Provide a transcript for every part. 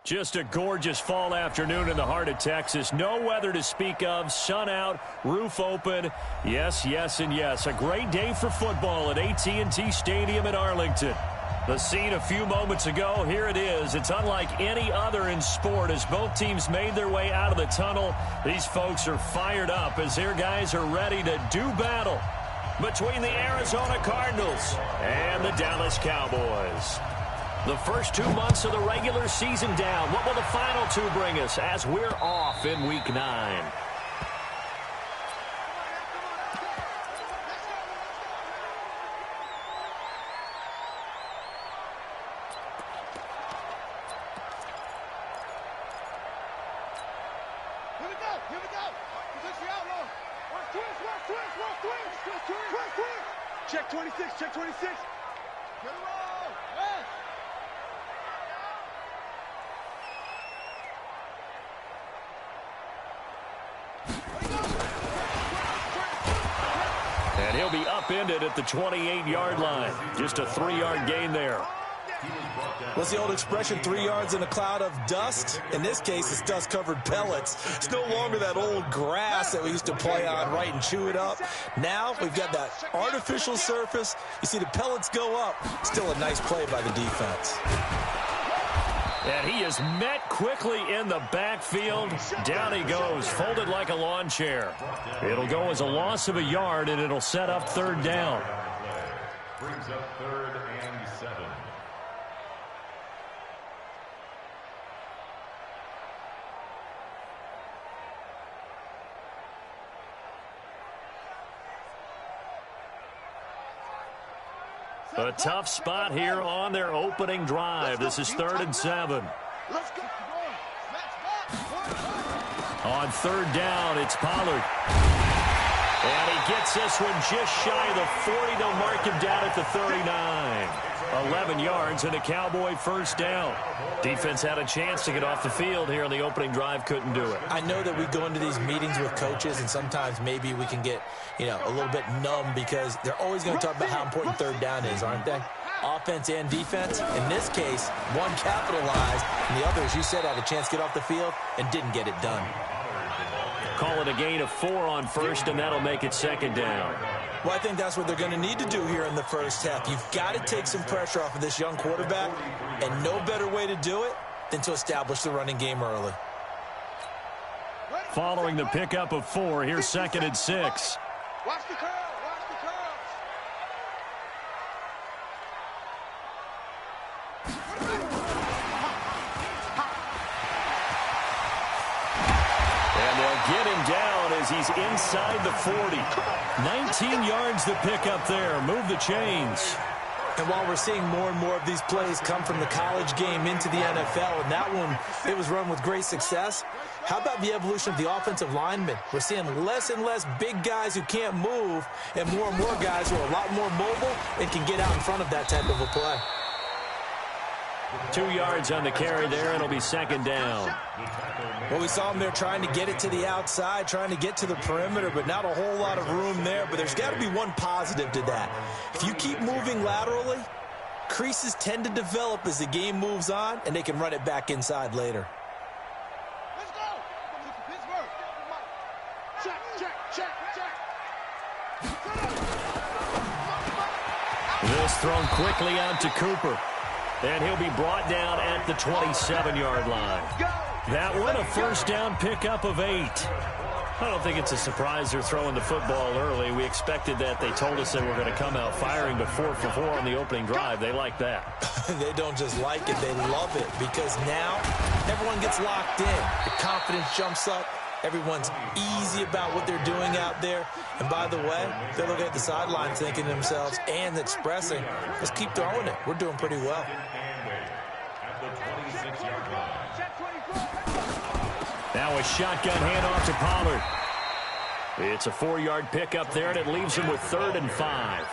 Just a gorgeous fall afternoon in the heart of Texas. No weather to speak of. Sun out, roof open. Yes, yes, and yes. A great day for football at AT&T Stadium in Arlington. The scene a few moments ago, here it is. It's unlike any other in sport as both teams made their way out of the tunnel. These folks are fired up as their guys are ready to do battle between the Arizona Cardinals and the Dallas Cowboys. The first 2 months of the regular season down. What will the final two bring us as we're off in Week 9? Check 26, check 26. Get it roll. Yes. And he'll be upended at the 28-yard line. Just a 3-yard gain there. What's the old expression, 3 yards in a cloud of dust? In this case, it's dust-covered pellets. It's no longer that old grass that we used to play on, right, and chew it up. Now we've got that artificial surface. You see the pellets go up. Still a nice play by the defense. And he is met quickly in the backfield. Down he goes, folded like a lawn chair. It'll go as a loss of a yard, and it'll set up third down. Brings up 3rd and 7. A tough spot here on their opening drive. This is 3rd and 7. On 3rd down, it's Pollard. And he gets this one just shy of the 40. They'll mark him down at the 39. 11 yards and a Cowboy first down. Defense had a chance to get off the field here on the opening drive, couldn't do it. I know that we go into these meetings with coaches, and sometimes maybe we can get, a little bit numb because they're always going to talk about how important 3rd down is, aren't they? Offense and defense. In this case, one capitalized, and the other, as you said, had a chance to get off the field and didn't get it done. Call it a gain of 4 on first, and that'll make it 2nd down. Well, I think that's what they're going to need to do here in the first half. You've got to take some pressure off of this young quarterback, and no better way to do it than to establish the running game early. Following the pickup of 4, here's 2nd and 6. Watch the curl, watch the curl. And they'll get him down as he's inside the 40. 19 yards to pick up there. Move the chains. And while we're seeing more and more of these plays come from the college game into the NFL, and that one, it was run with great success, how about the evolution of the offensive linemen? We're seeing less and less big guys who can't move and more guys who are a lot more mobile and can get out in front of that type of a play. 2 yards on the carry there, and it'll be 2nd down. Well, we saw them there trying to get it to the outside, trying to get to the perimeter, but not a whole lot of room there. But there's got to be one positive to that. If you keep moving laterally, creases tend to develop as the game moves on, and they can run it back inside later. Let's go. Pittsburgh. Check. This thrown quickly out to Cooper. And he'll be brought down at the 27-yard line. That one, a first down pickup of 8. I don't think it's a surprise they're throwing the football early. We expected that. They told us they were going to come out firing, but 4 for 4 on the opening drive. They like that. They don't just like it, they love it, because now everyone gets locked in. The confidence jumps up. Everyone's easy about what they're doing out there. And by the way, they're looking at the sidelines thinking to themselves and expressing, let's keep throwing it. We're doing pretty well. Now a shotgun handoff to Pollard. It's a 4-yard pickup there, and it leaves him with 3rd and 5.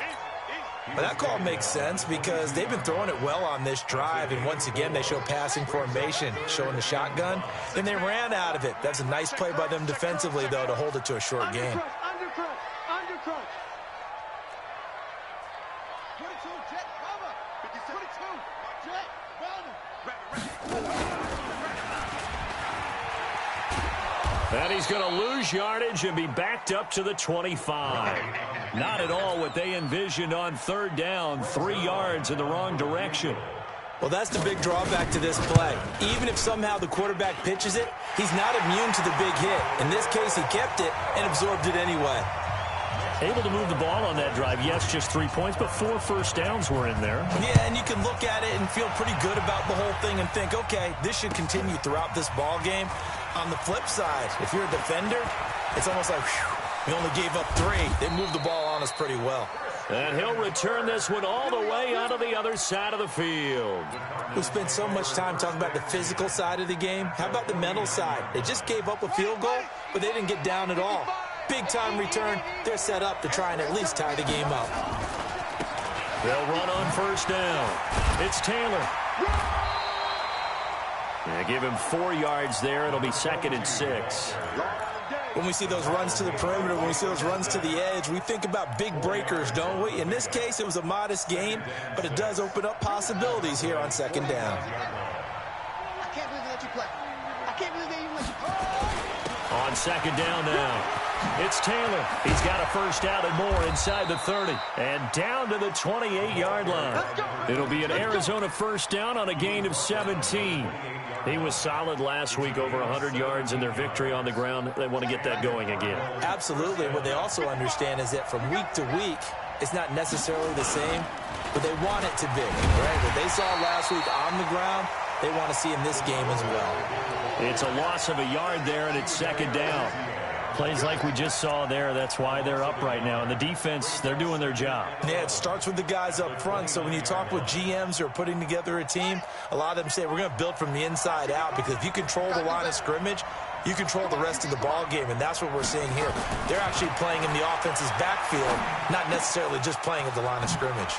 Well, that call makes sense because they've been throwing it well on this drive, and once again they show passing formation, showing the shotgun, and they ran out of it. That's a nice play by them defensively, though, to hold it to a short gain. Undercrunch. 22, jet, cover. 22, jet, cover. And he's going to lose yardage and be backed up to the 25. Not at all what they envisioned on third down. 3 yards in the wrong direction. Well, that's the big drawback to this play. Even if somehow the quarterback pitches it, he's not immune to the big hit. In this case, he kept it and absorbed it anyway. Able to move the ball on that drive. Yes, just 3 points, but 4 first downs were in there. Yeah, and you can look at it and feel pretty good about the whole thing and think, okay, this should continue throughout this ball game. On the flip side, if you're a defender, it's almost like, whew, we only gave up 3. They moved the ball on us pretty well. And he'll return this one all the way onto the other side of the field. We spent so much time talking about the physical side of the game. How about the mental side? They just gave up a field goal, but they didn't get down at all. Big-time return. They're set up to try and at least tie the game up. They'll run on first down. It's Taylor. Yeah, give him 4 yards there. It'll be 2nd and 6. When we see those runs to the perimeter, when we see those runs to the edge, we think about big breakers, don't we? In this case, it was a modest gain, but it does open up possibilities here on 2nd down. I can't believe they let you play. I can't believe they even let you play. On 2nd down now. It's Taylor. He's got a first down and more inside the 30. And down to the 28-yard line. It'll be an Arizona first down on a gain of 17. He was solid last week, over 100 yards in their victory on the ground. They want to get that going again. Absolutely. What they also understand is that from week to week, it's not necessarily the same, but they want it to be. Right? What they saw last week on the ground, they want to see in this game as well. It's a loss of a yard there, and it's 2nd down. Plays like we just saw there, that's why they're up right now. And the defense, they're doing their job. Yeah, it starts with the guys up front. So when you talk with GMs who are putting together a team, a lot of them say we're going to build from the inside out, because if you control the line of scrimmage, you control the rest of the ball game, and that's what we're seeing here. They're actually playing in the offense's backfield, not necessarily just playing at the line of scrimmage.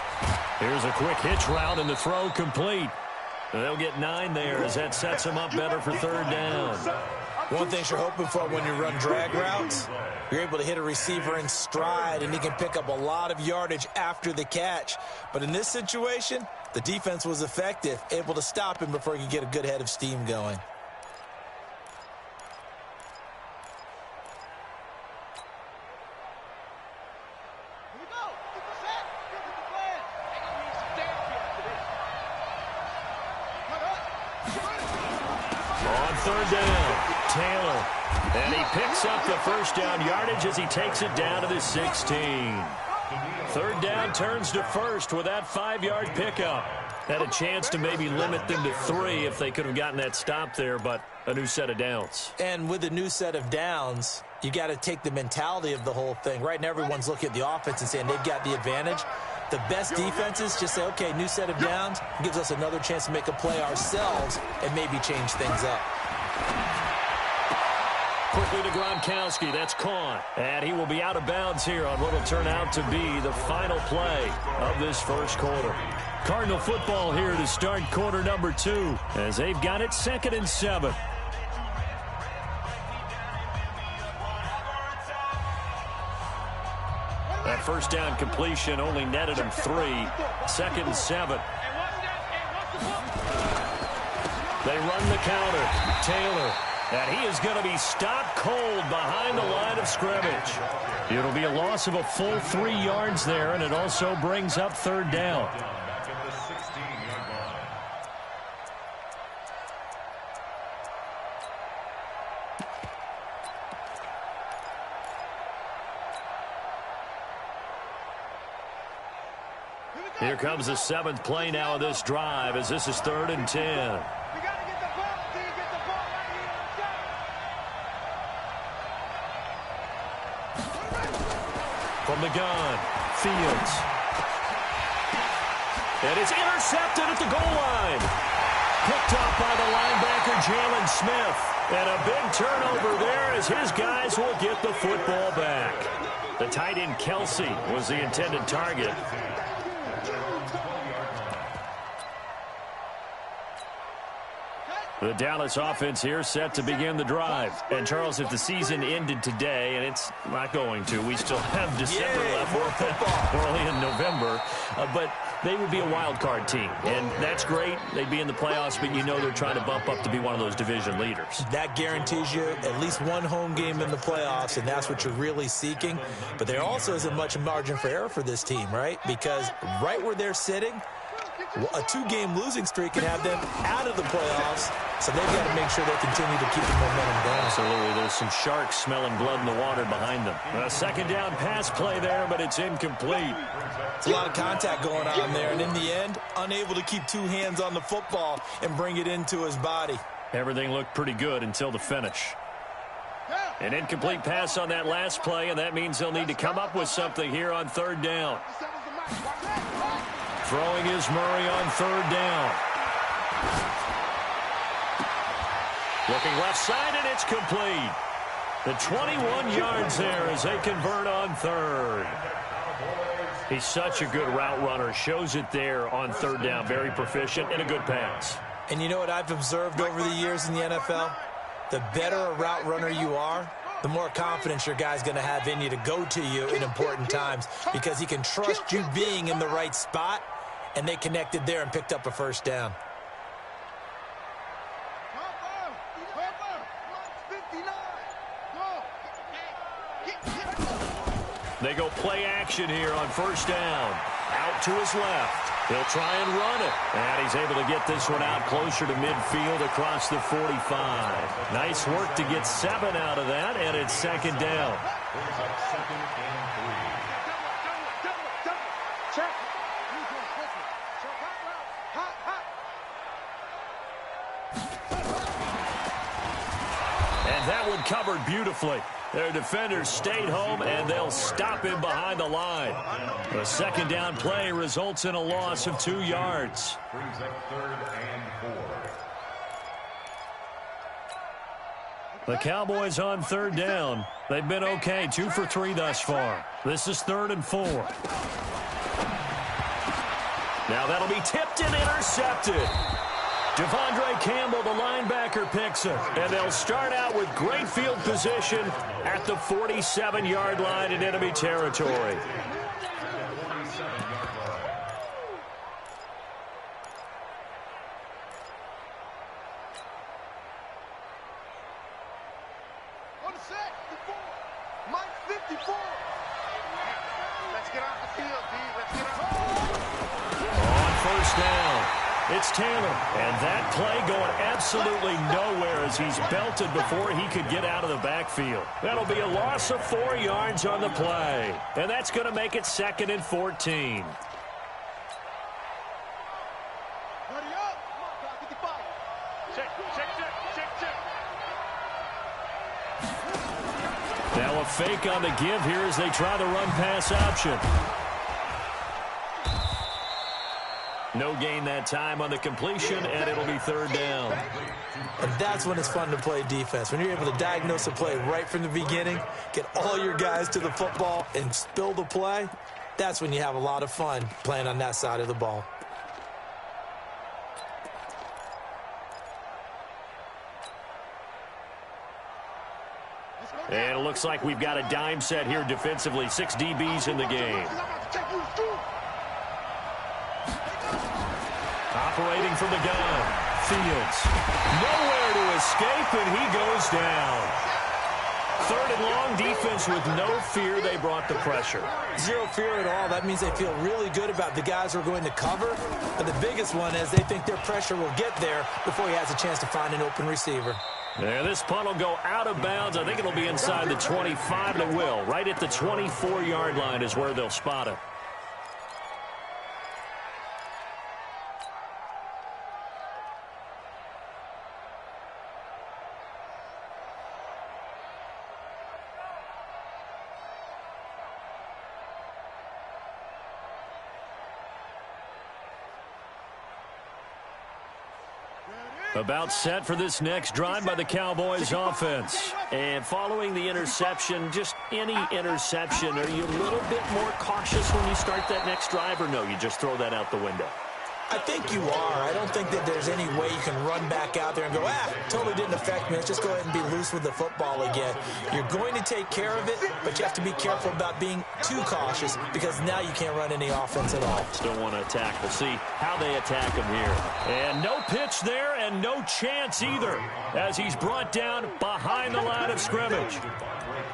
Here's a quick hitch route, and the throw complete. They'll get 9 there as that sets them up better for 3rd down. One thing you're hoping for when you run drag routes, you're able to hit a receiver in stride, and he can pick up a lot of yardage after the catch. But in this situation, the defense was effective, able to stop him before he could get a good head of steam going. Here we go. Keep it set. Keep it playing. They're going to need some therapy after this. On 3rd down, Taylor. And he picks up the first down yardage as he takes it down to the 16. 3rd down turns to 1st with that 5-yard pickup. Had a chance to maybe limit them to 3 if they could have gotten that stop there, but a new set of downs. And with a new set of downs, you got to take the mentality of the whole thing. Right now, everyone's looking at the offense and saying they've got the advantage. The best defenses just say, okay, new set of downs, gives us another chance to make a play ourselves and maybe change things up. Quickly to Gronkowski. That's caught. And he will be out of bounds here on what will turn out to be the final play of this first quarter. Cardinal football here to start quarter number 2 as they've got it 2nd and 7. That first down completion only netted him 3. 2nd and 7. They run the counter. Taylor. And he is going to be stopped cold behind the line of scrimmage. It'll be a loss of a full 3 yards there, and it also brings up 3rd down. Here comes the 7th play now of this drive as this is 3rd and 10. From the gun, Fields. And it's intercepted at the goal line. Picked up by the linebacker, Jalen Smith. And a big turnover there as his guys will get the football back. The tight end, Kelsey, was the intended target. The Dallas offense here set to begin the drive. And, Charles, if the season ended today, and it's not going to, we still have December left. We're early in November. But they would be a wild card team. And that's great. They'd be in the playoffs, but you know they're trying to bump up to be one of those division leaders. That guarantees you at least one home game in the playoffs, and that's what you're really seeking. But there also isn't much margin for error for this team, right? Because right where they're sitting, a 2-game losing streak can have them out of the playoffs, so they've got to make sure they continue to keep the momentum going. Absolutely. There's some sharks smelling blood in the water behind them. A second down pass play there, but it's incomplete. It's a lot of contact going on there, and in the end, unable to keep 2 hands on the football and bring it into his body. Everything looked pretty good until the finish. An incomplete pass on that last play, and that means they'll need to come up with something here on third down. Throwing is Murray on third down. Looking left side, and it's complete. The 21 yards there as they convert on third. He's such a good route runner. Shows it there on third down. Very proficient and a good pass. And you know what I've observed over the years in the NFL? The better a route runner you are, the more confidence your guy's going to have in you to go to you in important times, because he can trust you being in the right spot, and they connected there and picked up a first down. They go play action here on first down. Out to his left. He'll try and run it. And he's able to get this one out closer to midfield across the 45. Nice work to get 7 out of that, and it's second down. And that one covered beautifully. Their defenders stayed home, and they'll stop him behind the line. The second down play results in a loss of 2 yards. Brings up 3rd and 4. The Cowboys on third down. They've been okay, 2 for 3 thus far. This is 3rd and 4. Now that'll be tipped and intercepted. Devondre Campbell, the linebacker, picks it. And they'll start out with great field position at the 47-yard line in enemy territory. On the set, 54. Mike 54. Let's get off the field, D. Let's get off. On first down, it's Taylor. And that play going absolutely nowhere as he's belted before he could get out of the backfield. That'll be a loss of 4 yards on the play. And that's going to make it 2nd and 14. Hurry up. Come on, 55. Check. Now a fake on the give here as they try the run-pass option. No gain that time on the completion, and it'll be 3rd down. And that's when it's fun to play defense. When you're able to diagnose a play right from the beginning, get all your guys to the football, and spill the play, that's when you have a lot of fun playing on that side of the ball. And it looks like we've got a dime set here defensively. 6 DBs in the game. Operating from the gun. Fields. Nowhere to escape, and he goes down. 3rd and long, defense with no fear. They brought the pressure. Zero fear at all. That means they feel really good about the guys who are going to cover. But the biggest one is they think their pressure will get there before he has a chance to find an open receiver. Yeah, this punt will go out of bounds. I think it'll be inside the 25, and it will. Right at the 24-yard line is where they'll spot it. About set for this next drive by the Cowboys offense. And following the interception, just any interception, are you a little bit more cautious when you start that next drive, or no, you just throw that out the window? I think you are. I don't think that there's any way you can run back out there and go, totally didn't affect me. Let's just go ahead and be loose with the football again. You're going to take care of it, but you have to be careful about being too cautious because now you can't run any offense at all. Still want to attack. We'll see how they attack him here. And no pitch there and no chance either as he's brought down behind the line of scrimmage.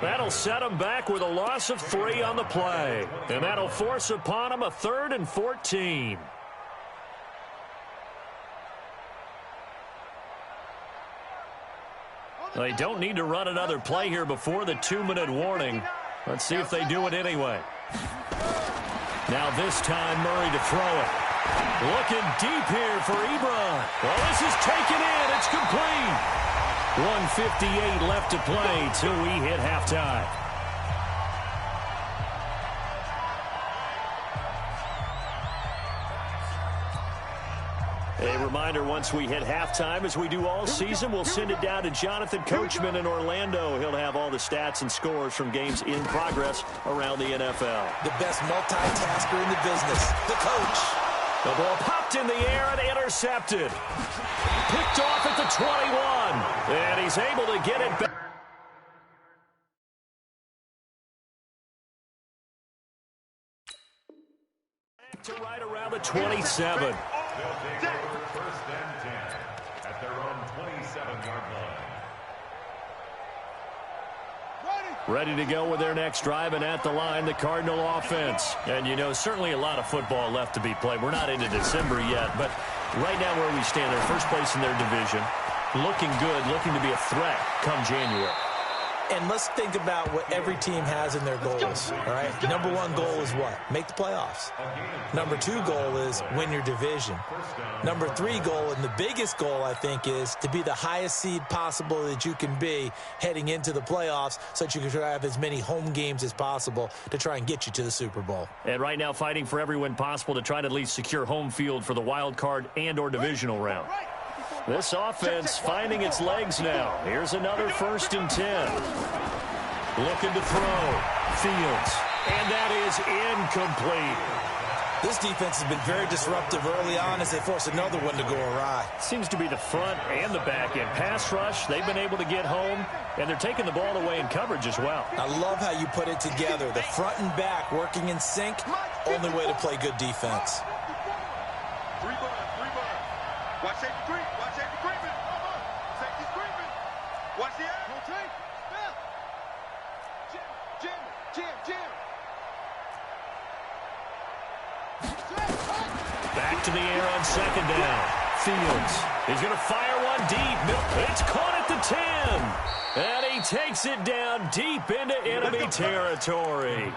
That'll set him back with a loss of 3 on the play. And that'll force upon him a 3rd and 14. They don't need to run another play here before the 2-minute warning. Let's see if they do it anyway. Now this time Murray to throw it. Looking deep here for Ebron. Well, this is taken in. It's complete. 1:58 left to play till we hit halftime. A reminder, once we hit halftime, as we do all season, we'll send it down to Jonathan Coachman in Orlando. He'll have all the stats and scores from games in progress around the NFL. The best multitasker in the business, the coach. The ball popped in the air and intercepted. Picked off at the 21. And he's able to get it back. To right around the 27. They'll take over 1st and 10 at their own 27-yard line. Ready to go with their next drive, and at the line, the Cardinal offense. And, you know, certainly a lot of football left to be played. We're not into December yet, but right now where we stand, they're first place in their division. Looking good, looking to be a threat come January. And let's think about what every team has in their goals, all right? Number 1 goal is what? Make the playoffs. Number 2 goal is win your division. Number 3 goal, and the biggest goal, I think, is to be the highest seed possible that you can be heading into the playoffs so that you can try to have as many home games as possible to try and get you to the Super Bowl. And right now fighting for every win possible to try to at least secure home field for the wild card and or divisional round. This offense finding its legs now. Here's another 1st and 10. Looking to throw. Fields. And that is incomplete. This defense has been very disruptive early on as they force another one to go awry. Seems to be the front and the back end. Pass rush, they've been able to get home, and they're taking the ball away in coverage as well. I love how you put it together. The front and back working in sync. Only way to play good defense. 3 bars. Watch safety creep. Watch safety creeping. Safety's creeping. Watch the air. Rotate. Jam. Back to the air on 2nd down. Fields. He's going to fire one deep. It's caught at the 10. And he takes it down deep into enemy territory.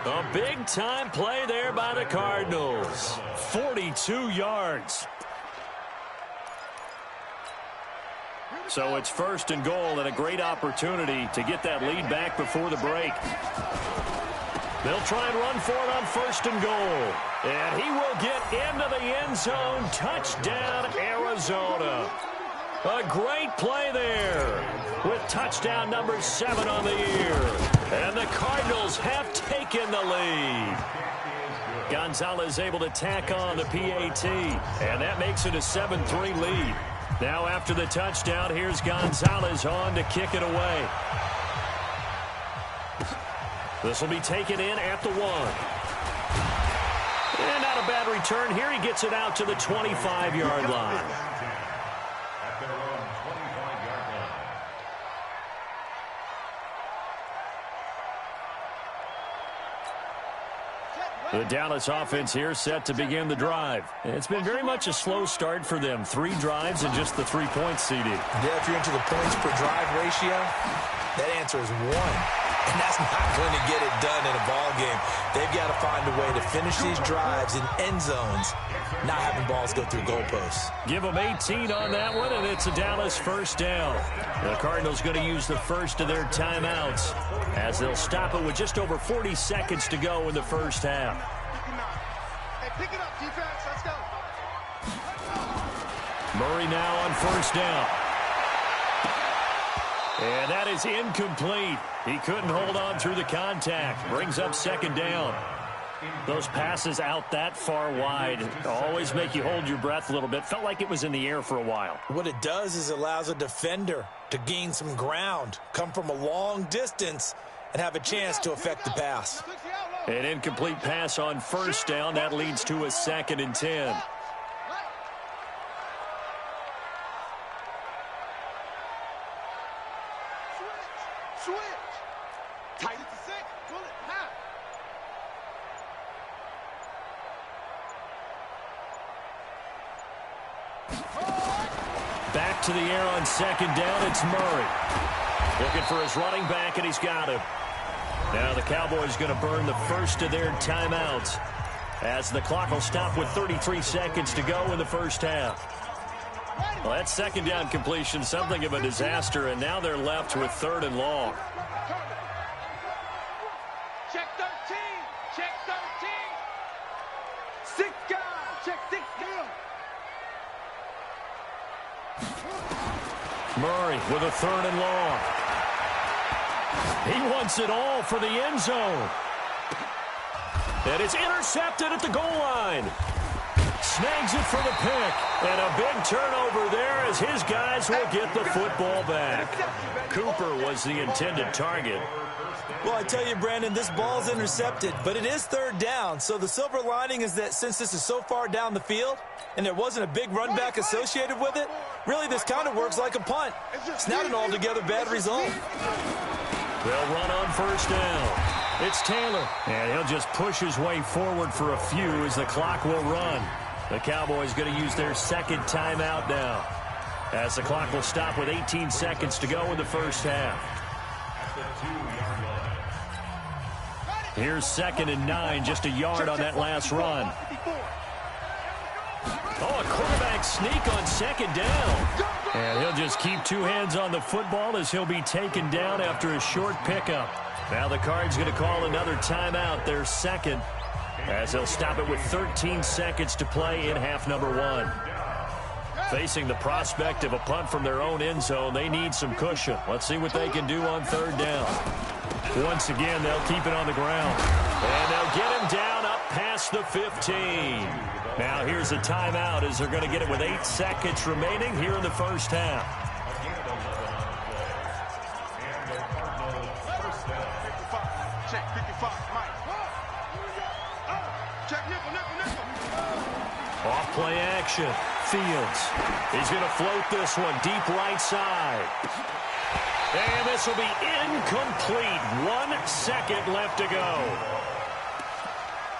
A big-time play there by the Cardinals. 42 yards. So it's 1st and goal and a great opportunity to get that lead back before the break. They'll try and run for it on 1st and goal. And he will get into the end zone. Touchdown, Arizona. A great play there with touchdown number 7 on the year. And the Cardinals have taken the lead. Gonzalez able to tack on the PAT. And that makes it a 7-3 lead. Now after the touchdown, here's Gonzalez on to kick it away. This will be taken in at the 1. And not a bad return here. He gets it out to the 25-yard line. At their own 25-yard line. The Dallas offense here set to begin the drive. It's been very much a slow start for them. 3 drives and just the 3 points seeded. Yeah, if you're into the points per drive ratio, that answer is 1. And that's not going to get it done in a ball game. They've got to find a way to finish these drives in end zones, not having balls go through goalposts. Give them 18 on that one, and it's a Dallas 1st down. The Cardinals going to use the first of their timeouts as they'll stop it with just over 40 seconds to go in the first half. Hey, pick it up, defense. Let's go. Murray now on 1st down. And that is incomplete. He couldn't hold on through the contact. Brings up 2nd down. Those passes out that far wide always make you hold your breath a little bit. Felt like it was in the air for a while. What it does is allows a defender to gain some ground, come from a long distance, and have a chance to affect the pass. An incomplete pass on first down. That leads to a 2nd and 10. Switch. Tight. 66. Pull it. Now. Back to the air on 2nd down. It's Murray. Looking for his running back, and he's got him. Now the Cowboys going to burn the first of their timeouts as the clock will stop with 33 seconds to go in the first half. Well, that 2nd down completion, something of a disaster, and now they're left with 3rd and long. Check 13. Check 13. 6 guys. Check 6 guys. Murray with a 3rd and long. He wants it all for the end zone. And it's intercepted at the goal line. Snags it for the pick. And a big turnover there as his guys will get the football back. Cooper was the intended target. Well, I tell you, Brandon, this ball's intercepted, but it is 3rd down. So the silver lining is that since this is so far down the field and there wasn't a big run back associated with it, really this kind of works like a punt. It's not an altogether bad result. They'll run on first down. It's Taylor, and he'll just push his way forward for a few as the clock will run. The Cowboys going to use their 2nd timeout now as the clock will stop with 18 seconds to go in the first half. Here's 2nd and 9, just a yard on that last run. Oh, a quarterback sneak on 2nd down. And he'll just keep 2 hands on the football as he'll be taken down after a short pickup. Now the Cards going to call another timeout, their 2nd, as they'll stop it with 13 seconds to play in half number 1. Facing the prospect of a punt from their own end zone, they need some cushion. Let's see what they can do on 3rd down. Once again, they'll keep it on the ground. And they'll get him down up past the 15. Now here's a timeout as they're going to get it with 8 seconds remaining here in the first half. Check 55. Mike. Check nickel. Off play action. Fields. He's going to float this one deep right side. And this will be incomplete. 1 second left to go.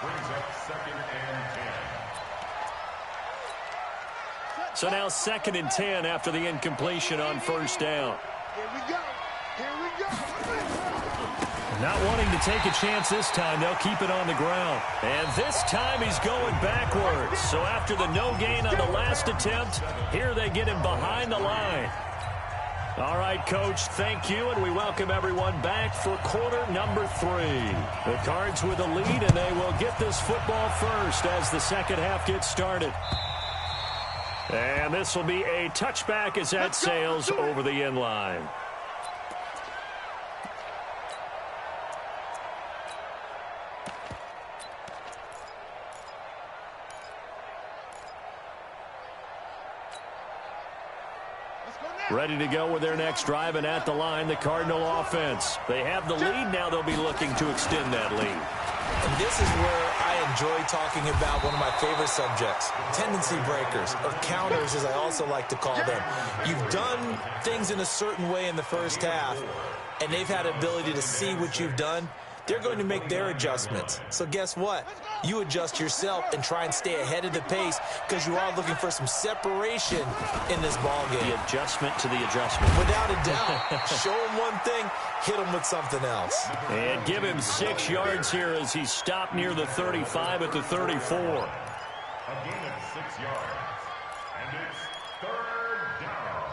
Brings up 2nd and 10. So now 2nd and 10 after the incompletion on first down. Here we go. Not wanting to take a chance this time, they'll keep it on the ground. And this time he's going backwards. So after the no gain on the last attempt, here they get him behind the line. All right, Coach, thank you, and we welcome everyone back for quarter number 3. The Cards with a lead, and they will get this football first as the second half gets started. And this will be a touchback as that sails over the end line. Ready to go with their next drive, and at the line, the Cardinal offense. They have the lead. Now they'll be looking to extend that lead. And this is where I enjoy talking about one of my favorite subjects, tendency breakers, or counters as I also like to call them. You've done things in a certain way in the first half, and they've had the ability to see what you've done. They're going to make their adjustments. So guess what? You adjust yourself and try and stay ahead of the pace because you are looking for some separation in this ball game. The adjustment to the adjustment. Without a doubt. Show him one thing, hit him with something else. And give him 6 yards here as he stopped near the 35 at the 34. A gain of 6 yards. And it's 3rd down.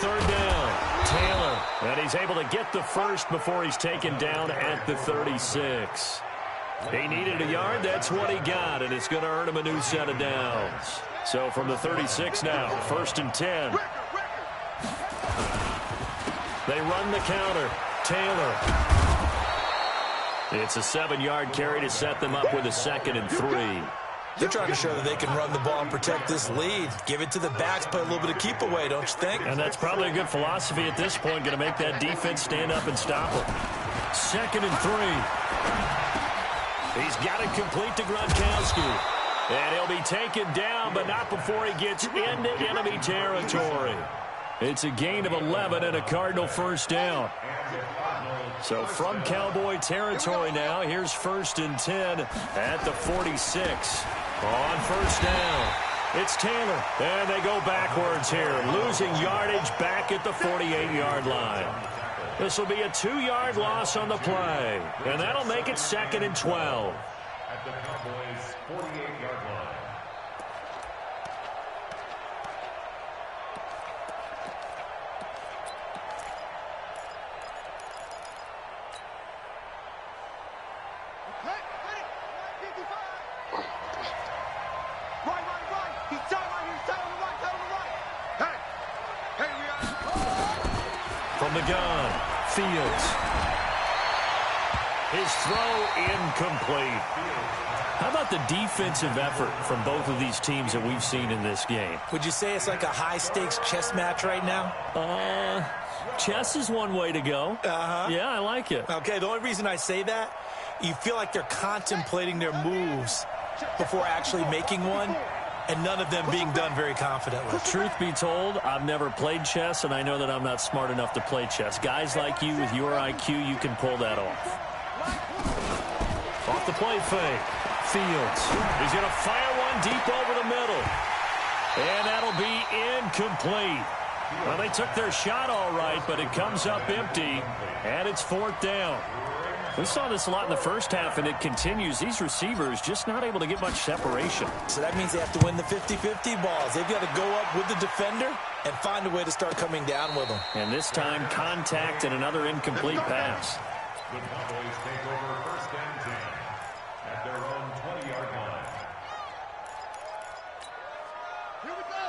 third down. Taylor, and he's able to get the first before he's taken down at the 36. He needed a yard. That's what he got, and it's going to earn him a new set of downs. So from the 36 now, 1st and 10. They run the counter. Taylor. It's a 7-yard carry to set them up with a 2nd and 3. They're trying to show that they can run the ball and protect this lead. Give it to the backs, play a little bit of keep away, don't you think? And that's probably a good philosophy at this point, going to make that defense stand up and stop them. 2nd and 3. He's got it complete to Gronkowski. And he'll be taken down, but not before he gets into enemy territory. It's a gain of 11 and a Cardinal first down. So from Cowboy territory now, here's 1st and 10 at the 46. On first down, it's Taylor. And they go backwards here, losing yardage back at the 48-yard line. This will be a 2-yard loss on the play, and that'll make it 2nd and 12. At the Cowboys' 48-yard line. From the gun, Fields. His throw incomplete. How about the defensive effort from both of these teams that we've seen in this game? Would you say it's like a high-stakes chess match right now? Chess is one way to go. Yeah, I like it. Okay, the only reason I say that, you feel like they're contemplating their moves before actually making one, and none of them being done very confidently. Truth be told, I've never played chess, and I know that I'm not smart enough to play chess. Guys like you with your IQ, you can pull that off. Off the play fake. Fields. He's going to fire one deep over the middle. And that'll be incomplete. Well, they took their shot all right, but it comes up empty, and it's 4th down. We saw this a lot in the first half, and it continues. These receivers just not able to get much separation. So that means they have to win the 50-50 balls. They've got to go up with the defender and find a way to start coming down with them. And this time, contact and another incomplete pass. The Cowboys take over 1st and 10 at their own 20-yard line.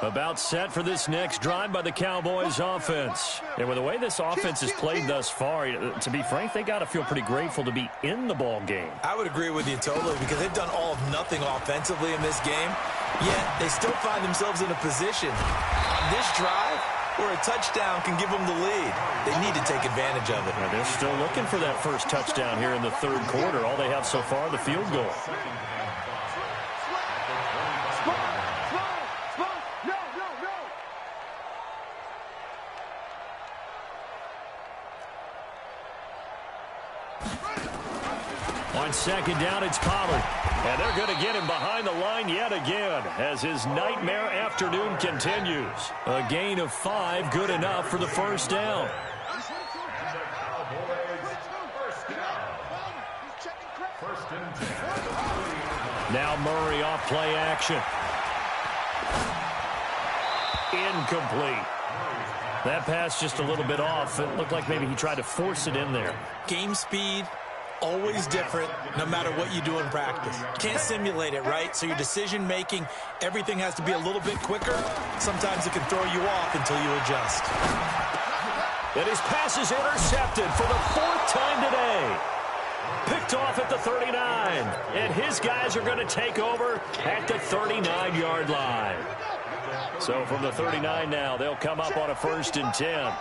About set for this next drive by the Cowboys offense. And with the way this offense has played thus far, to be frank, they got to feel pretty grateful to be in the ball game. I would agree with you totally, because they've done all of nothing offensively in this game, yet they still find themselves in a position on this drive where a touchdown can give them the lead. They need to take advantage of it. And they're still looking for that first touchdown here in the 3rd quarter. All they have so far, the field goal. On 2nd down, it's Pollard. And they're going to get him behind the line yet again as his nightmare afternoon continues. A gain of 5, good enough for the first down. Now Murray off play action. Incomplete. That pass just a little bit off. It looked like maybe he tried to force it in there. Game speed, always different, no matter what you do in practice. Can't simulate it, right? So your decision-making, everything has to be a little bit quicker. Sometimes it can throw you off until you adjust. And his pass is intercepted for the 4th time today. Picked off at the 39. And his guys are going to take over at the 39-yard line. So from the 39 now, they'll come up on a 1st and 10.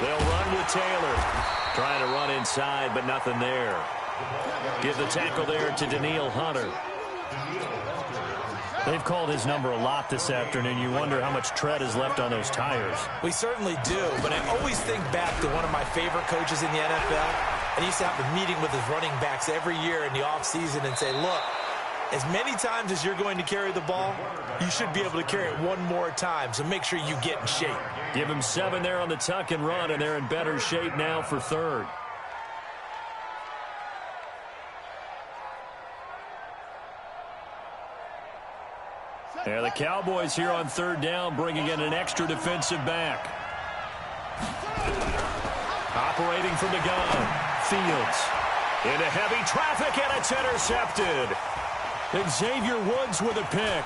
They'll run with Taylor. Trying to run inside, but nothing there. Give the tackle there to Daniil Hunter. They've called his number a lot this afternoon. You wonder how much tread is left on those tires. We certainly do, but I always think back to one of my favorite coaches in the NFL. And he used to have a meeting with his running backs every year in the offseason and say, look, as many times as you're going to carry the ball, you should be able to carry it one more time, so make sure you get in shape. Give him 7 there on the tuck and run, and they're in better shape now for 3rd. And the Cowboys here on third down bringing in an extra defensive back. Operating from the gun. Fields. Into heavy traffic, and it's intercepted. Xavier Woods with a pick.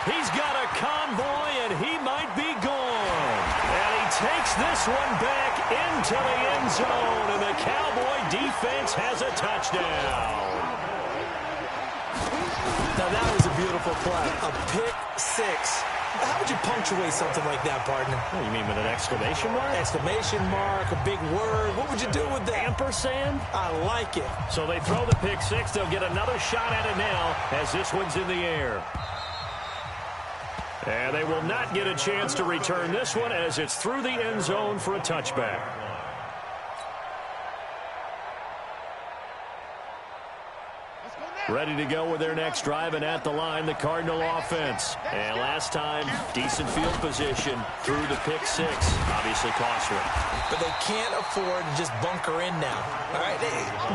He's got a convoy, and he might be gone. And he takes this one back into the end zone, and the Cowboy defense has a touchdown. Now, that was a beautiful play. A pick six. How would you punctuate something like that, partner? Oh, you mean with an exclamation mark? Exclamation mark, a big word. What would you do with that? Ampersand? I like it. So they throw the pick six. They'll get another shot at it now as this one's in the air. And they will not get a chance to return this one as it's through the end zone for a touchback. Ready to go with their next drive, and at the line, the Cardinal offense. And last time, decent field position through the pick six. Obviously costly. But they can't afford to just bunker in now. All right,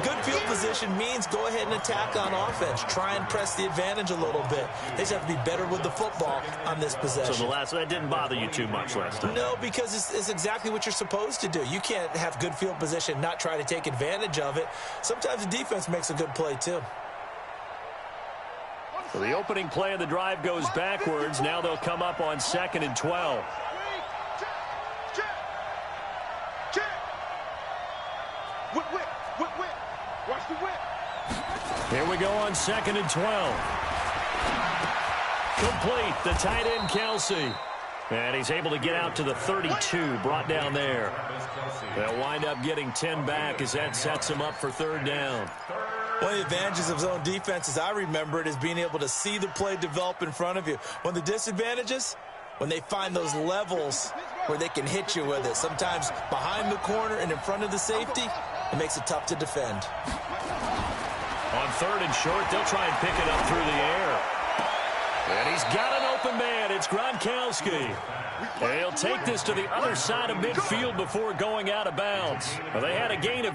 good field position means go ahead and attack on offense. Try and press the advantage a little bit. They just have to be better with the football on this possession. So that didn't bother you too much last time? No, because it's exactly what you're supposed to do. You can't have good field position and not try to take advantage of it. Sometimes the defense makes a good play, too. So the opening play of the drive goes backwards. Now they'll come up on 2nd and 12. Watch the whip. Here we go on 2nd and 12. Complete, the tight end Kelsey. And he's able to get out to the 32, brought down there. They'll wind up getting 10 back as that sets him up for third down. One of the advantages of zone defense, as I remember it, is being able to see the play develop in front of you. One of the disadvantages, when they find those levels where they can hit you with it. Sometimes behind the corner and in front of the safety, it makes it tough to defend. On 3rd and short, they'll try and pick it up through the air. And he's got an open man. It's Gronkowski. And he'll take this to the other side of midfield before going out of bounds. Well, they had a gain of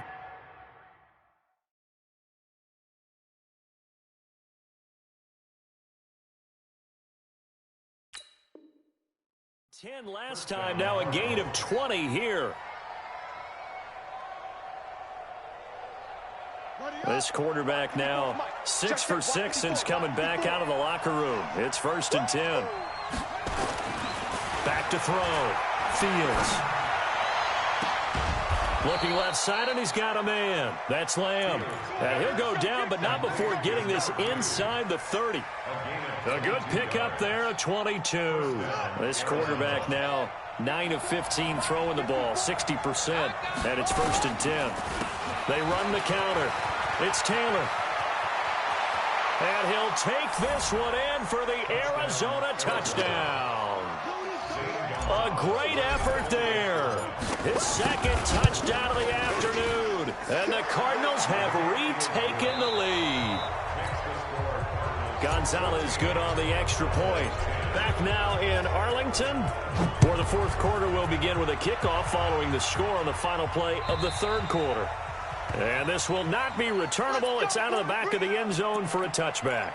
10 last time, now a gain of 20 here. This quarterback now 6 for 6 since coming back out of the locker room. It's 1st and 10. Back to throw. Fields. Looking left side, and he's got a man. That's Lamb. And he'll go down, but not before getting this inside the 30. A good pickup there, a 22. This quarterback now 9 of 15 throwing the ball, 60%, and it's 1st and 10. They run the counter. It's Taylor. And he'll take this one in for the Arizona touchdown. A great effort there. His 2nd touchdown of the afternoon. And the Cardinals have retaken the lead. Gonzalez good on the extra point. Back now in Arlington, where the 4th quarter will begin with a kickoff following the score on the final play of the 3rd quarter. And this will not be returnable. It's out of the back of the end zone for a touchback.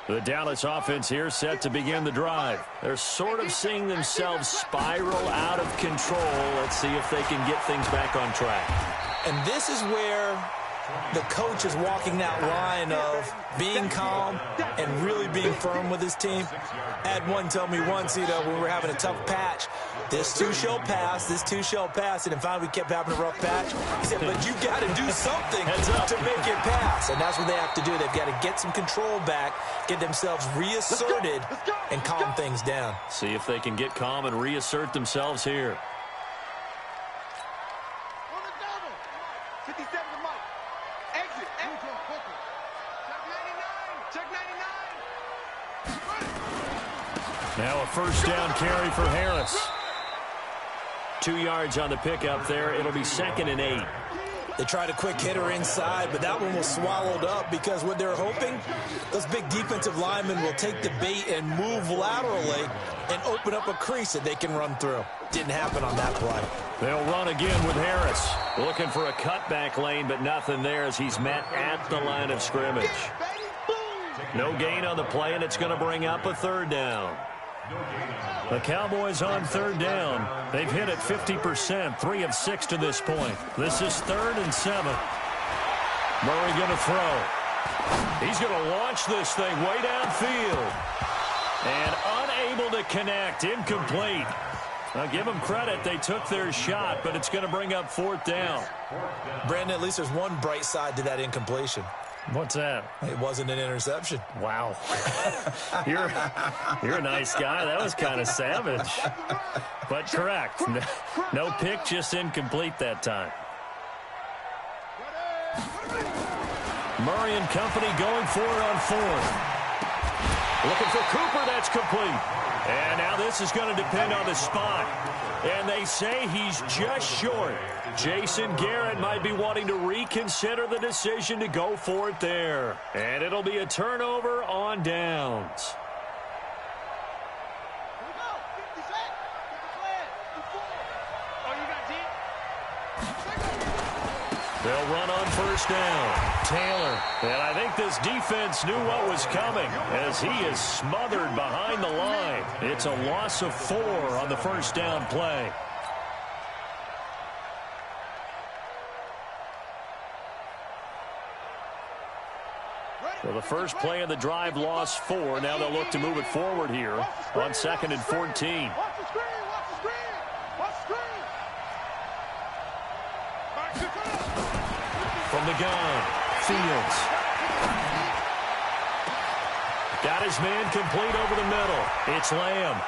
The Dallas offense here set to begin the drive. They're sort of seeing themselves spiral out of control. Let's see if they can get things back on track. And this is where the coach is walking that line of being calm and really being firm with his team. I had one tell me once, when we were having a tough patch, this too shall pass, this too shall pass, and finally we kept having a rough patch. He said, but you got to do something to make it pass, and that's what they have to do. They've got to get some control back, get themselves reasserted, and calm things down. See if they can get calm and reassert themselves here. 57 to Mike. Exit. Check 99. Now a 1st down carry for Harris. 2 yards on the pickup there. It'll be 2nd and 8. They tried a quick hitter inside, but that one was swallowed up because what they're hoping, those big defensive linemen will take the bait and move laterally and open up a crease that they can run through. Didn't happen on that play. They'll run again with Harris. Looking for a cutback lane, but nothing there as he's met at the line of scrimmage. No gain on the play, and it's going to bring up a third down. The Cowboys on third down. They've hit it 50%, 3 of 6 to this point. This is 3rd and 7. Murray going to throw. He's going to launch this thing way downfield. And unable to connect, incomplete. Now, give them credit. They took their shot, but it's going to bring up 4th down. Brandon, at least there's one bright side to that incompletion. What's that? It wasn't an interception. Wow. You're a nice guy. That was kind of savage. But correct. No pick, just incomplete that time. Murray and company going for it on 4th. Looking for Cooper. That's complete. And now this is going to depend on the spot. And they say he's just short. Jason Garrett might be wanting to reconsider the decision to go for it there. And it'll be a turnover on downs. They'll run on 1st down. Taylor. And I think this defense knew what was coming as he is smothered behind the line. It's a loss of 4 on the 1st down play. So the first play of the drive lost 4. Now they'll look to move it forward here on 2nd and 14. From the gun, Fields. Got his man complete over the middle. It's Lamb.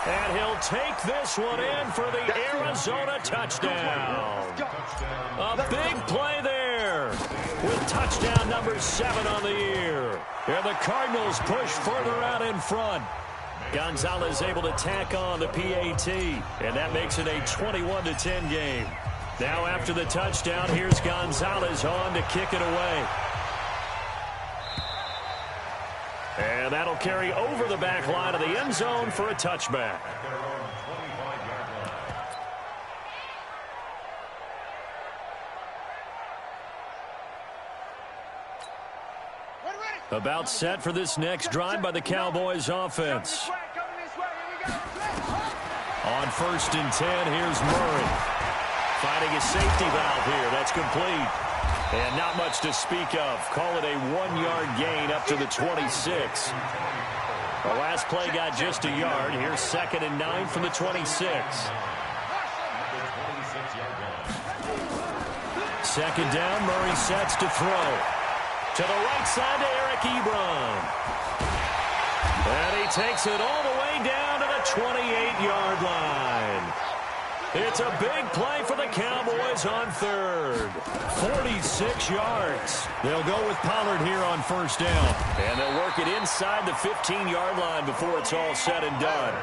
And he'll take this one in for the Arizona touchdown. A big play there with touchdown number 7 on the year. And the Cardinals push further out in front. Gonzalez able to tack on the PAT. And that makes it a 21-10 game. Now after the touchdown, here's Gonzalez on to kick it away. And that'll carry over the back line of the end zone for a touchback. About set for this next drive by the Cowboys offense. On 1st and 10, here's Murray. Finding a safety valve here. That's complete. And not much to speak of. Call it a 1-yard gain up to the 26. The last play got just a yard. Here's 2nd and 9 from the 26. 2nd down, Murray sets to throw. To the right side to Eric Ebron. And he takes it all the way down to the 28-yard line. It's a big play for the Cowboys on 3rd. 46 yards. They'll go with Pollard here on 1st down. And they'll work it inside the 15-yard line before it's all said and done.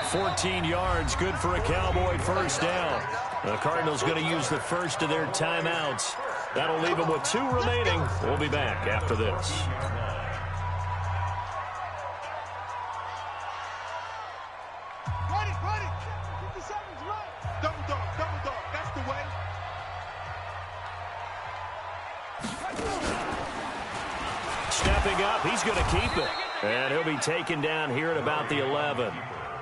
14 yards, good for a Cowboy 1st down. The Cardinals going to use the first of their timeouts. That'll leave them with 2 remaining. We'll be back after this. Stepping up, he's going to keep it. And he'll be taken down here at about the 11.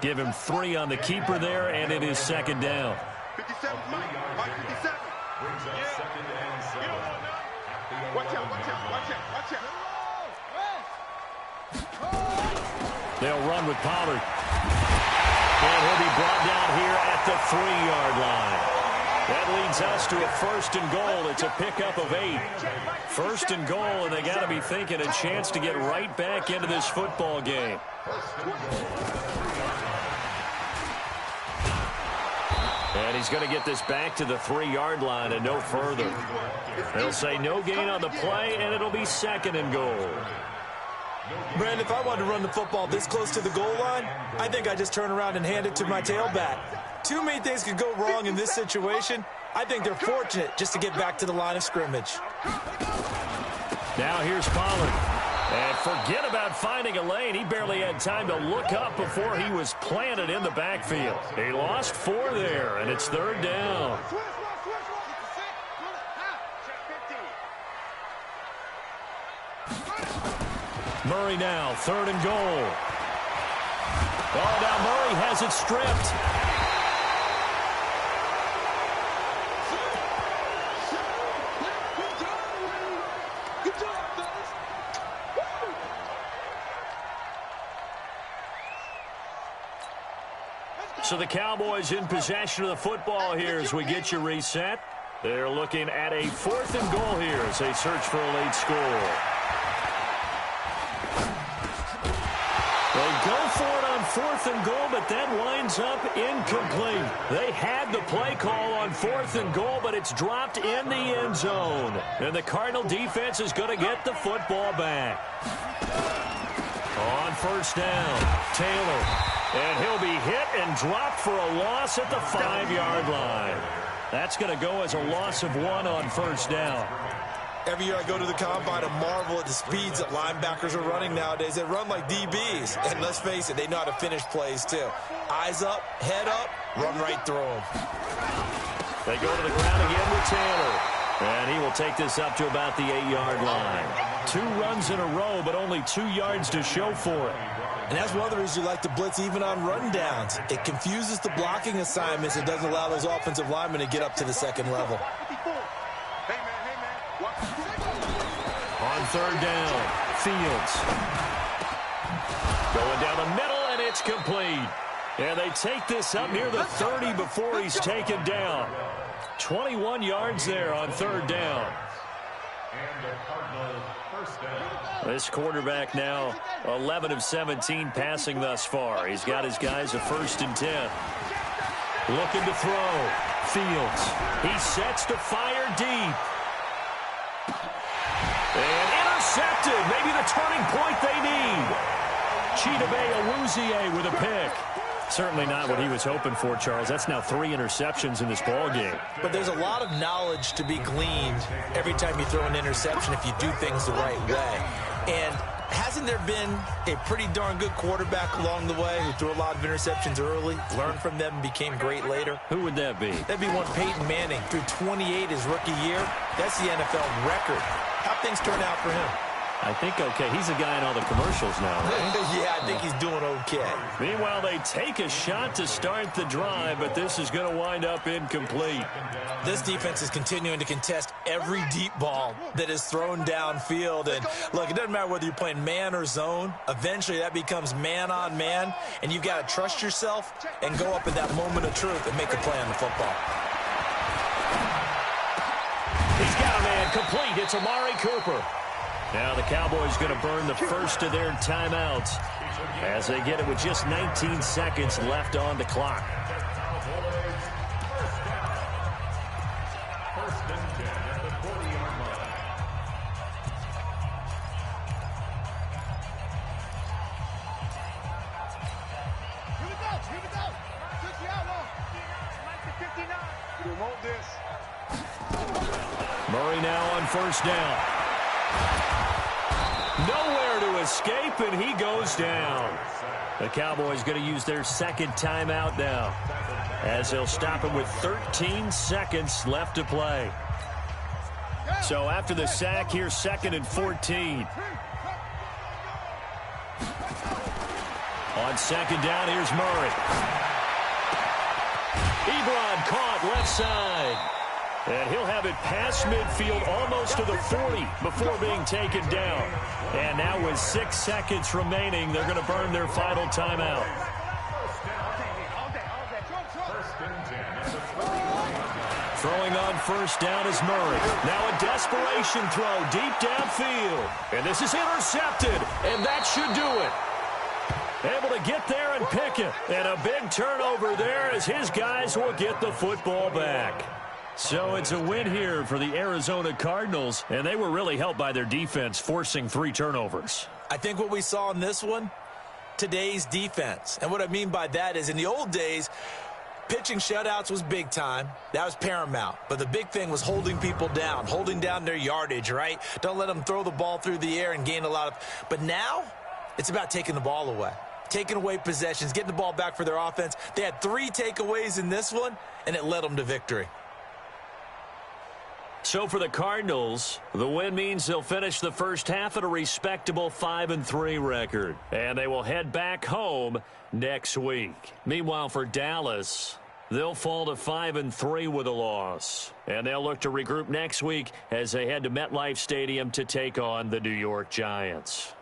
Give him 3 on the keeper there, and it is 2nd down. 57, Mike 57. Brings up 2nd and 7. Watch out, watch out, watch out, watch out. They'll run with Pollard. And he'll be brought down here at the 3-yard line. That leads us to a 1st and goal. It's a pickup of 8. 1st and goal, and they got to be thinking a chance to get right back into this football game. And he's going to get this back to the 3-yard line and no further. They'll say no gain on the play, and it'll be 2nd and goal. Brandon, if I wanted to run the football this close to the goal line, I think I just turn around and hand it to my tailback. Too many things could go wrong in this situation. I think they're fortunate just to get back to the line of scrimmage. Now here's Pollard. And forget about finding a lane. He barely had time to look up before he was planted in the backfield. He lost 4 there, and it's 3rd down. Murray now, 3rd and goal. Oh, now Murray has it stripped. So the Cowboys in possession of the football here as we get you reset. They're looking at a 4th and goal here as they search for a late score. They go for it on 4th and goal, but that winds up incomplete. They had the play call on 4th and goal, but it's dropped in the end zone. And the Cardinal defense is going to get the football back. On 1st down, Taylor. And he'll be hit and dropped for a loss at the 5-yard line. That's going to go as a loss of 1 on 1st down. Every year I go to the combine and marvel at the speeds that linebackers are running nowadays. They run like DBs. And let's face it, they know how to finish plays too. Eyes up, head up, run right through them. They go to the ground again with Taylor. And he will take this up to about the 8-yard line. 2 runs in a row, but only 2 yards to show for it. And that's one of the reasons you like to blitz even on run downs. It confuses the blocking assignments. It doesn't allow those offensive linemen to get up to the 2nd level. On 3rd down, Fields. Going down the middle, and it's complete. And they take this up near the 30 before he's taken down. 21 yards there on 3rd down. And the Cardinals' 1st down. This quarterback now 11 of 17 passing thus far. He's got his guys a 1st and 10. Looking to throw. Fields. He sets to fire deep. And intercepted. Maybe the turning point they need. Chidobe Awuzie with a pick. Certainly not what he was hoping for, Charles. That's now 3 interceptions in this ballgame. But there's a lot of knowledge to be gleaned every time you throw an interception if you do things the right way. And hasn't there been a pretty darn good quarterback along the way who threw a lot of interceptions early, learned from them, and became great later? Who would that be? That'd be one Peyton Manning. Threw 28 his rookie year. That's the NFL record. How'd things turn out for him? I think okay. He's a guy in all the commercials now, right? Yeah, I think he's doing okay. Meanwhile, they take a shot to start the drive, but this is going to wind up incomplete. This defense is continuing to contest every deep ball that is thrown downfield. And, look, it doesn't matter whether you're playing man or zone. Eventually, that becomes man on man, and you've got to trust yourself and go up in that moment of truth and make a play on the football. He's got a man complete. It's Amari Cooper. Now the Cowboys going to burn the first of their timeouts as they get it with just 19 seconds left on the clock. First and 10 at the 40-yard line. Here we go. Here we go. Switch you out, long. 59. We won't this. Murray now on 1st down. Nowhere to escape, and he goes down. The Cowboys going to use their 2nd timeout now as they'll stop it with 13 seconds left to play. So after the sack, here's 2nd and 14. On 2nd down, here's Murray. Ebron caught left side. And he'll have it past midfield almost to the 40 before being taken down. And now with 6 seconds remaining, they're going to burn their final timeout. Throwing on 1st down is Murray. Now a desperation throw deep downfield. And this is intercepted, and that should do it. Able to get there and pick it. And a big turnover there as his guys will get the football back. So it's a win here for the Arizona Cardinals, and they were really helped by their defense forcing 3 turnovers. I think what we saw in this one, today's defense. And what I mean by that is in the old days, Pitching shutouts was big time. That was paramount. But the big thing was holding people down, holding down their yardage, right? Don't let them throw the ball through the air and gain a lot of... But now, it's about taking the ball away. Taking away possessions, getting the ball back for their offense. They had 3 takeaways in this one, and it led them to victory. So for the Cardinals, the win means they'll finish the first half at a respectable 5-3 record. And they will head back home next week. Meanwhile, for Dallas, they'll fall to 5-3 with a loss. And they'll look to regroup next week as they head to MetLife Stadium to take on the New York Giants.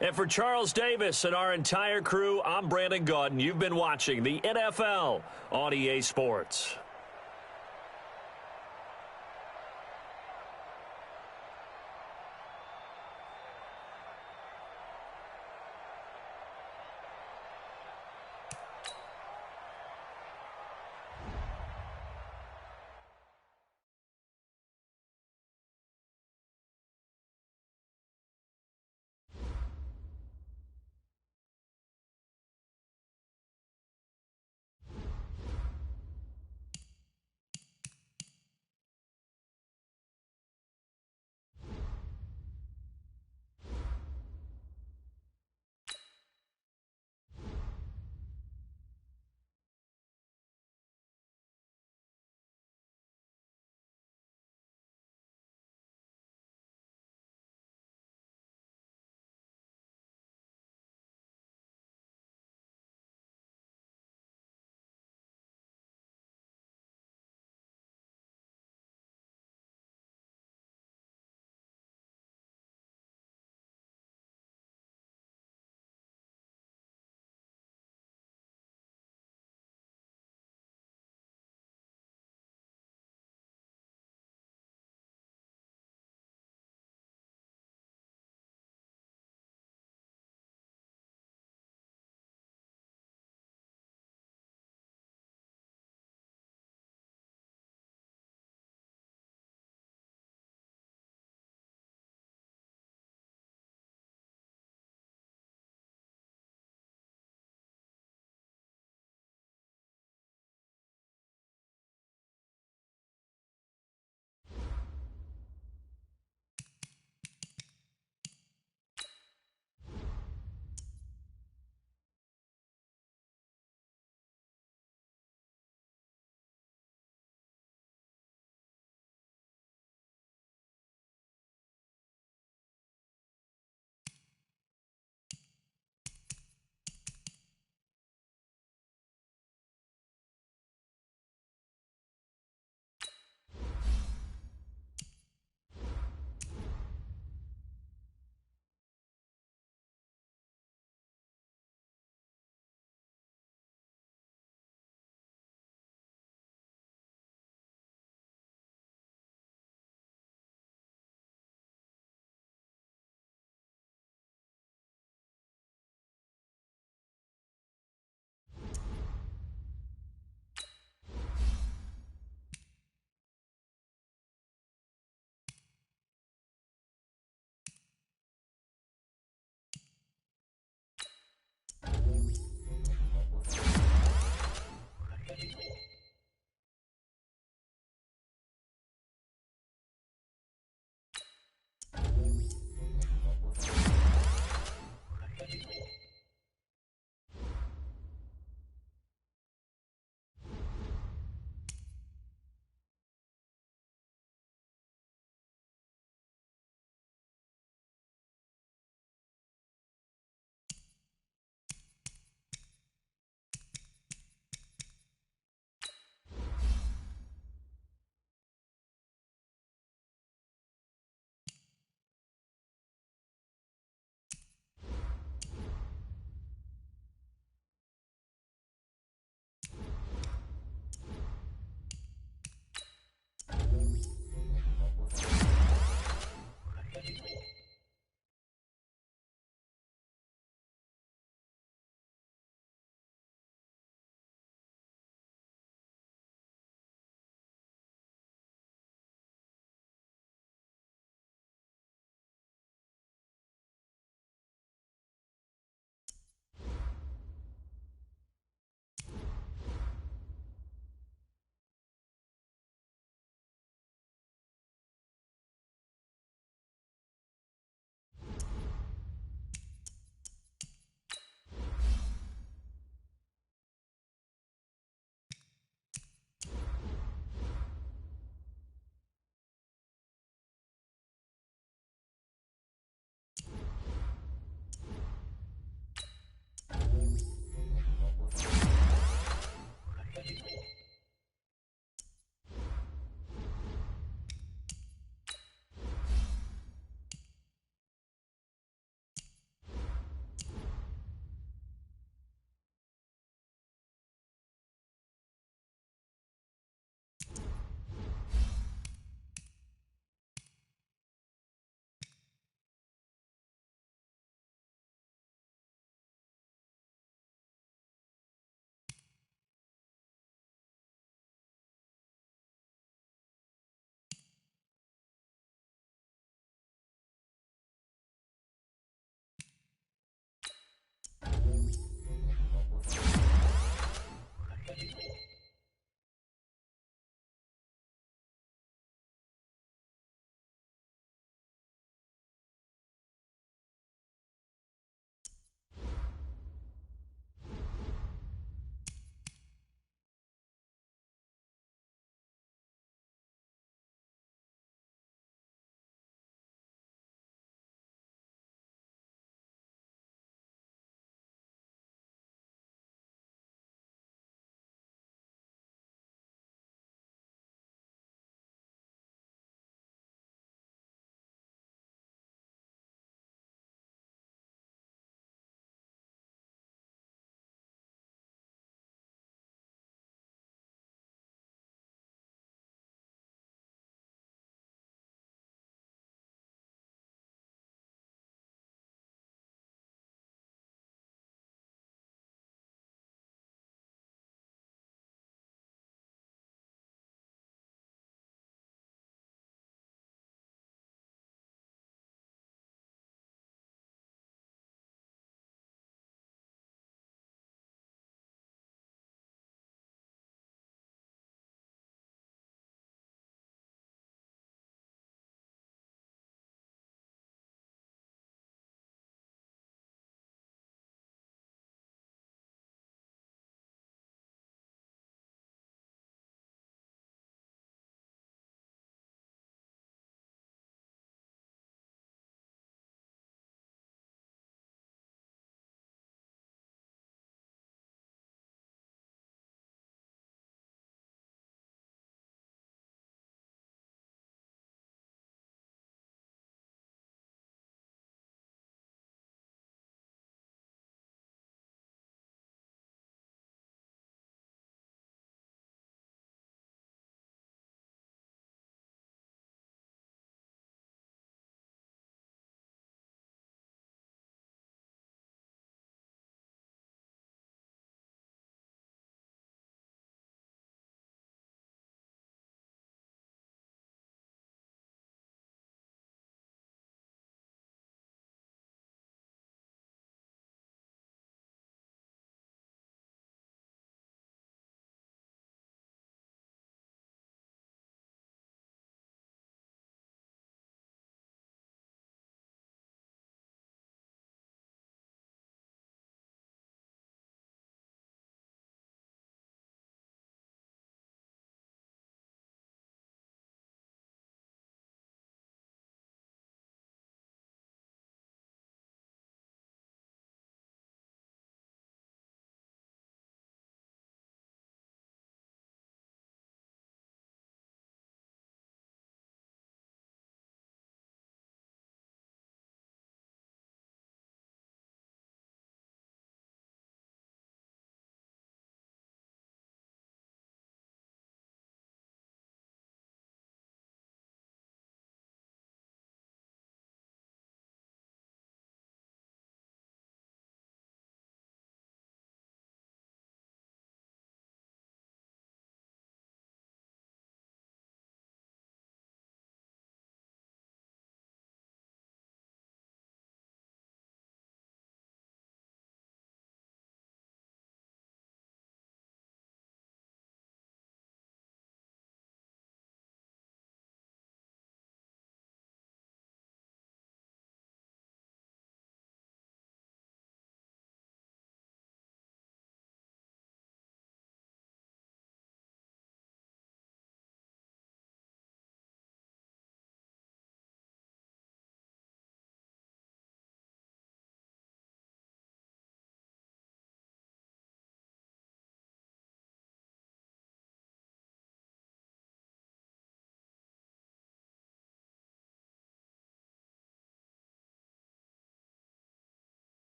And for Charles Davis and our entire crew, I'm Brandon Gaudin. You've been watching the NFL on EA Sports.